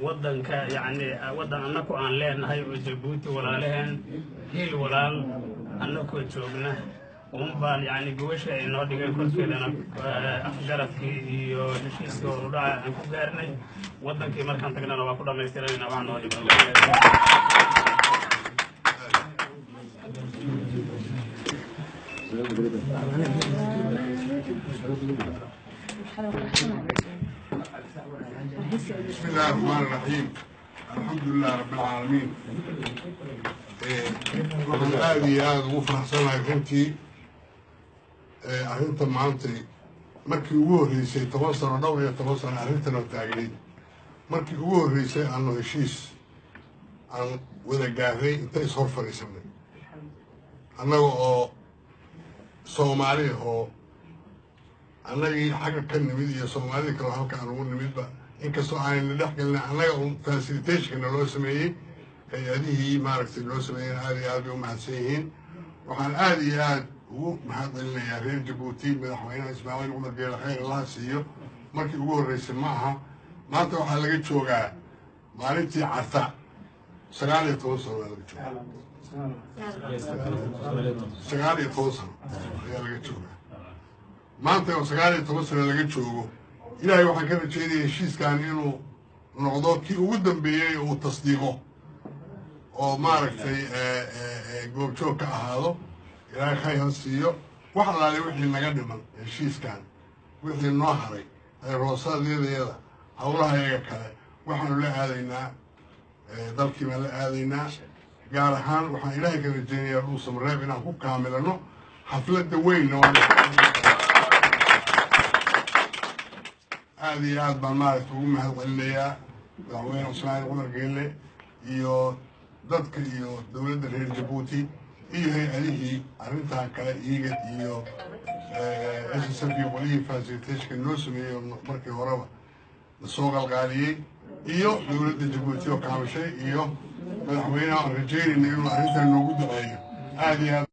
ودن يعني ودن أنكو أن لين هاي وجبوتي ولا لين هيل ولا أنكو تشوفنا ومبان يعني جوش إنه دقيقة كل شيء لنا أفجرت كي يشيس وراء أنكو غيرني ودن كي مركان تقولنا نواقول ما يصير لنا وعنو بسم الله الرحمن الرحيم. الحمد لله رب العالمين. waxaan aad iyo aad ugu faraxsanahay runtii arrinta maantay markii ugu horreysay 10 sano dhowr iyo 10 sano arrintan oo taagnayd markii ugu horreysay aanu heshiis aan wada gaaray intay soo fariisanay annaga oo Soomaali oo annagii xagga ka nimid iyo Soomaalida kale halka aan ugu nimidba inkastoo aan dhex galnay annaga facilitation loo sameeyay hay'adihii maaragtay loo sameeyay aad iyo aad u mahadsan yihiin waxaan aad iyo aad ugu mahadcelinayaa reer Djibouti madaxweynaha Ismaaciil Cumar Geele khayr Allah siiyo markii ugu horreysay ma aha maanta waxaa laga joogaa maalintii Carta 19 sano laga joogaa 19 sano ayaa laga joogaa maanta oo 19 sano laga joogo ilaahay waxaan ka rajaynayaa heshiiskan inuu noqdo kii ugu dambeeyay oo tasdiiqo oo maaragtay goobjoog ka ahaado ilaahay khayr siiyo wax allaale wixii naga dhiman heshiiskan wixii noo haray roosadeedayada howlaha iyaga kale waxaanu la aadaynaa dalkii baan la aadaynaa gaar ahaan waxaan ilaahay ka rajaynayaa dhuusa mareeb inaan ku kaamilano xafladda weynna waan aad iyo aad baan maaragtay ugu mahadcelinayaa madaxweyne Ismaaciil Cumar Geele iyo dadka iyo dowladda reer Djibouti iyo hay'adihii arrintan kale iyaga iyo SSF wali facilitation noo sameeyay markii horeba soo qalqaaliyay iyo dowladda Djibouti oo kaamishay iyo madaxweynaha rajaynayna inuu arrintan noogu duceeyo aad iyo aad